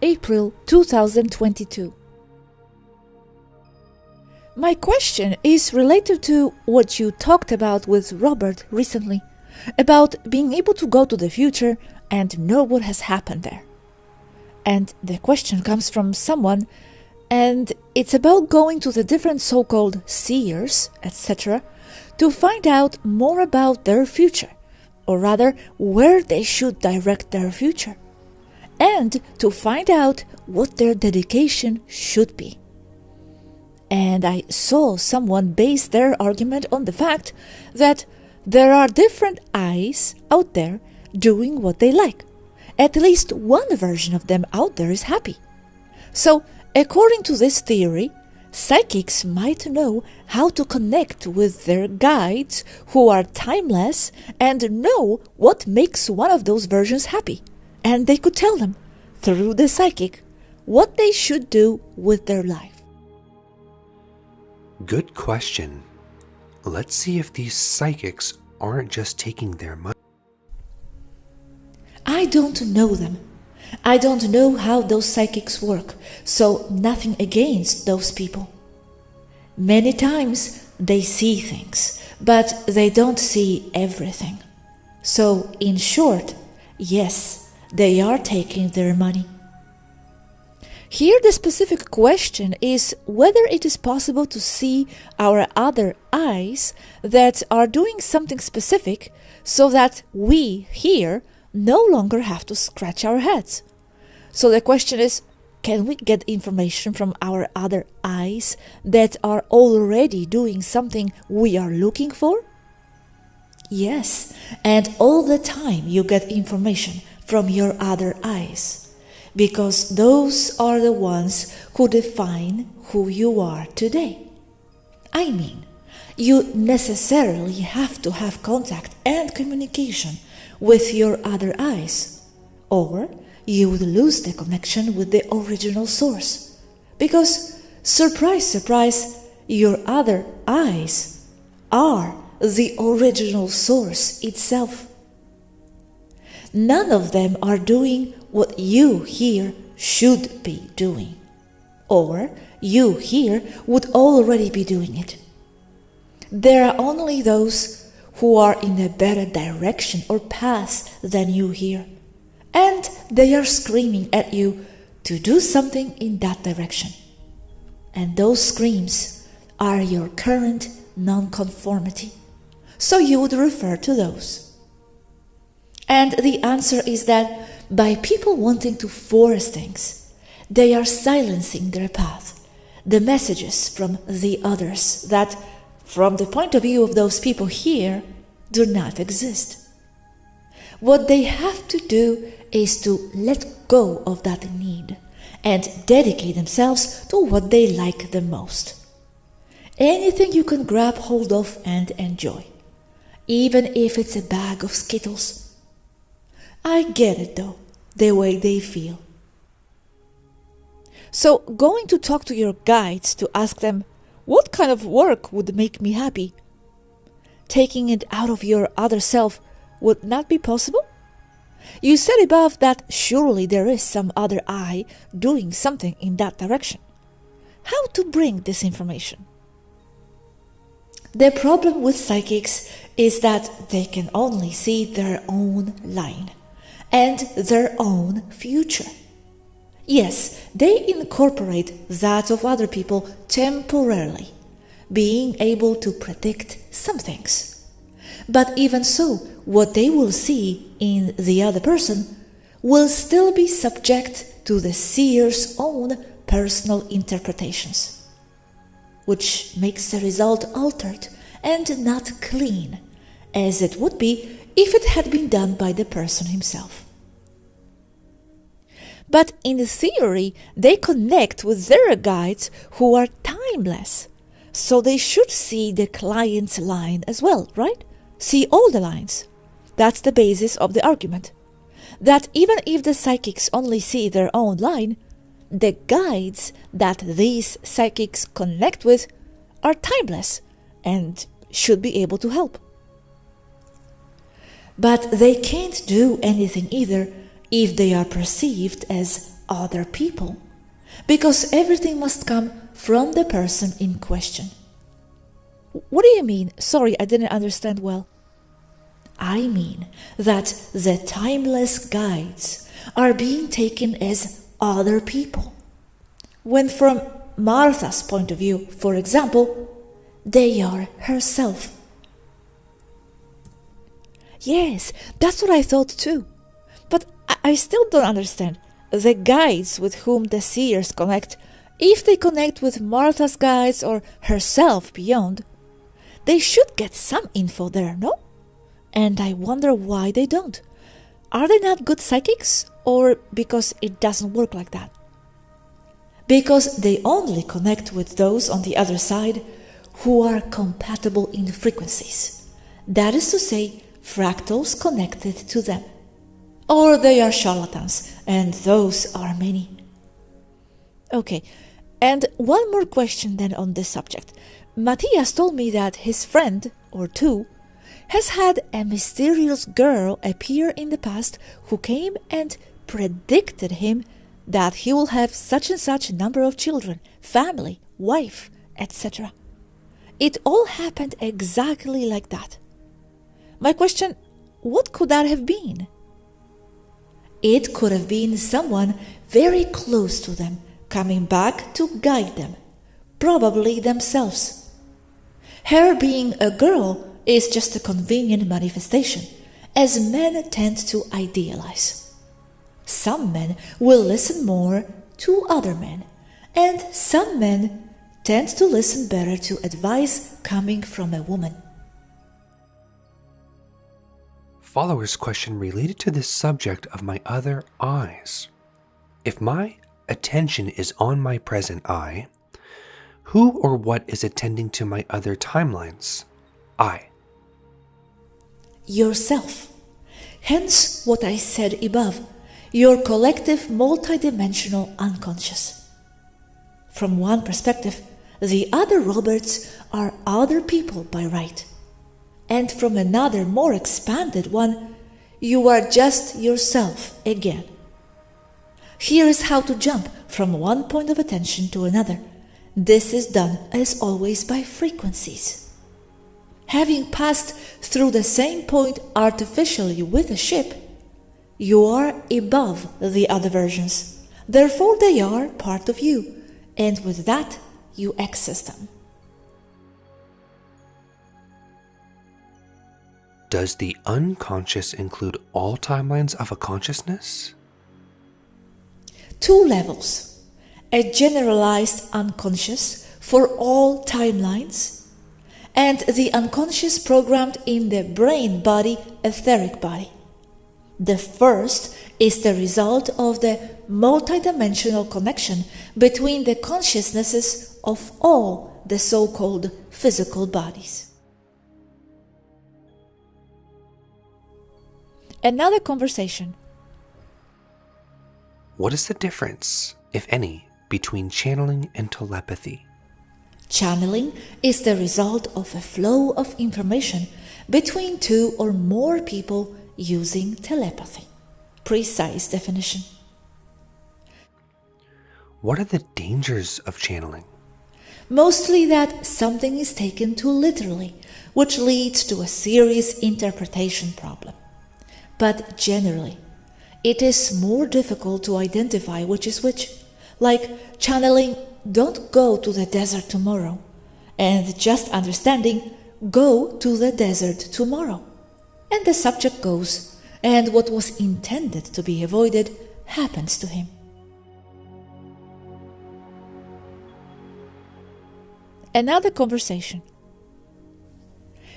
April 2022. My question is related to what you talked about with Robert recently, about being able to go to the future and know what has happened there. And the question comes from someone, and it's about going to the different so-called seers, etc., to find out more about their future, or rather, where they should direct their future, and to find out what their dedication should be. And I saw someone base their argument on the fact that there are different eyes out there doing what they like. At least one version of them out there is happy. So, according to this theory, psychics might know how to connect with their guides who are timeless and know what makes one of those versions happy. And they could tell them, through the psychic, what they should do with their life. Good question. Let's see if these psychics aren't just taking their money. I don't know them. I don't know how those psychics work, so nothing against those people. Many times they see things, but they don't see everything. So, in short, yes, they are taking their money. Here the specific question is whether it is possible to see our other eyes that are doing something specific so that we here no longer have to scratch our heads. So the question is, can we get information from our other eyes that are already doing something we are looking for? Yes, and all the time you get information from your other eyes, because those are the ones who define who you are today. I mean, you necessarily have to have contact and communication with your other eyes, or you would lose the connection with the original source. Because, surprise, surprise, your other eyes are the original source itself. None of them are doing what you here should be doing, or you here would already be doing it. There are only those who are in a better direction or path than you here, and they are screaming at you to do something in that direction. And those screams are your current non-conformity, so you would refer to those. And the answer is that by people wanting to force things, they are silencing their path, the messages from the others that, from the point of view of those people here, do not exist. What they have to do is to let go of that need and dedicate themselves to what they like the most. Anything you can grab hold of and enjoy, even if it's a bag of Skittles. I get it though, the way they feel. So going to talk to your guides to ask them, what kind of work would make me happy? Taking it out of your other self would not be possible? You said above that surely there is some other I doing something in that direction. How to bring this information? The problem with psychics is that they can only see their own line and their own future. Yes, they incorporate that of other people temporarily, being able to predict some things. But even so, what they will see in the other person will still be subject to the seer's own personal interpretations, which makes the result altered and not clean, as it would be if it had been done by the person himself. But in theory, they connect with their guides who are timeless, so they should see the client's line as well, right? See all the lines. That's the basis of the argument. That even if the psychics only see their own line, the guides that these psychics connect with are timeless and should be able to help. But they can't do anything either if they are perceived as other people, because everything must come from the person in question. What do you mean? Sorry, I didn't understand well. I mean that the timeless guides are being taken as other people, when from Martha's point of view, for example, they are herself. Yes, that's what I thought too. But I still don't understand. The guides with whom the seers connect, if they connect with Martha's guides or herself beyond, they should get some info there, no? And I wonder why they don't. Are they not good psychics, or because it doesn't work like that? Because they only connect with those on the other side who are compatible in frequencies. That is to say, fractals connected to them. Or they are charlatans, and those are many. Okay, and one more question then on this subject. Matthias told me that his friend, or two, has had a mysterious girl appear in the past who came and predicted him that he will have such and such number of children, family, wife, etc. It all happened exactly like that. My question, what could that have been? It could have been someone very close to them, coming back to guide them, probably themselves. Her being a girl is just a convenient manifestation, as men tend to idealize. Some men will listen more to other men, and some men tend to listen better to advice coming from a woman. Follower's question related to this subject of my other eyes. If my attention is on my present eye, who or what is attending to my other timelines? I. Yourself. Hence what I said above, your collective multidimensional unconscious. From one perspective, the other Roberts are other people by right. And from another more expanded one, you are just yourself again. Here is how to jump from one point of attention to another. This is done, as always, by frequencies. Having passed through the same point artificially with a ship, you are above the other versions. Therefore, they are part of you, and with that, you access them. Does the unconscious include all timelines of a consciousness? 2 levels. A generalized unconscious for all timelines, and the unconscious programmed in the brain-body etheric body. The first is the result of the multidimensional connection between the consciousnesses of all the so-called physical bodies. Another conversation. What is the difference, if any, between channeling and telepathy? Channeling is the result of a flow of information between 2 or more people using telepathy. Precise definition. What are the dangers of channeling? Mostly that something is taken too literally, which leads to a serious interpretation problem. But generally, it is more difficult to identify which is which. Like channeling, don't go to the desert tomorrow, and just understanding, go to the desert tomorrow. And the subject goes, and what was intended to be avoided happens to him. Another conversation.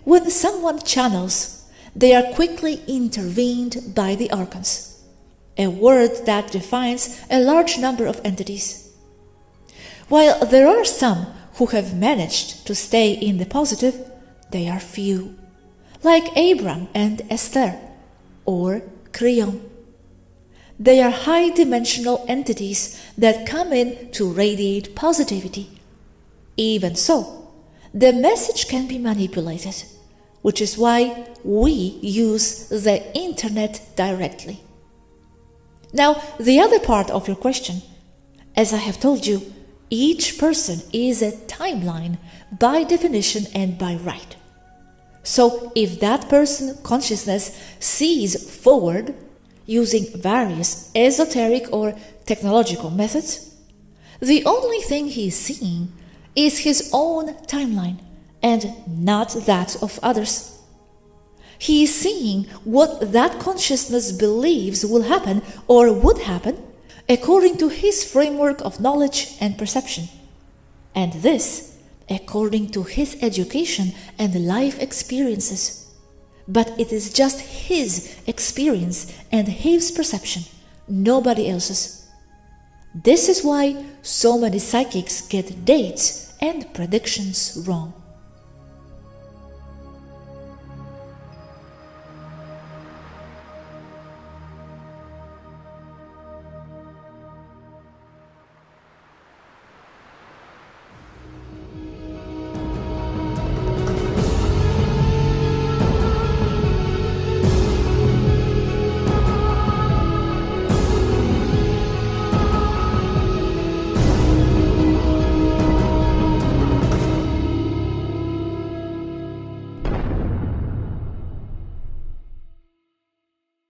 When someone channels, they are quickly intervened by the archons, a word that defines a large number of entities. While there are some who have managed to stay in the positive, they are few, like Abram and Esther, or Creon. They are high-dimensional entities that come in to radiate positivity. Even so, the message can be manipulated, which is why we use the internet directly. Now, the other part of your question, as I have told you, each person is a timeline by definition and by right. So if that person consciousness sees forward using various esoteric or technological methods, the only thing he is seeing is his own timeline and not that of others. He is seeing what that consciousness believes will happen or would happen according to his framework of knowledge and perception, and this according to his education and life experiences. But it is just his experience and his perception, nobody else's. This is why so many psychics get dates and predictions wrong.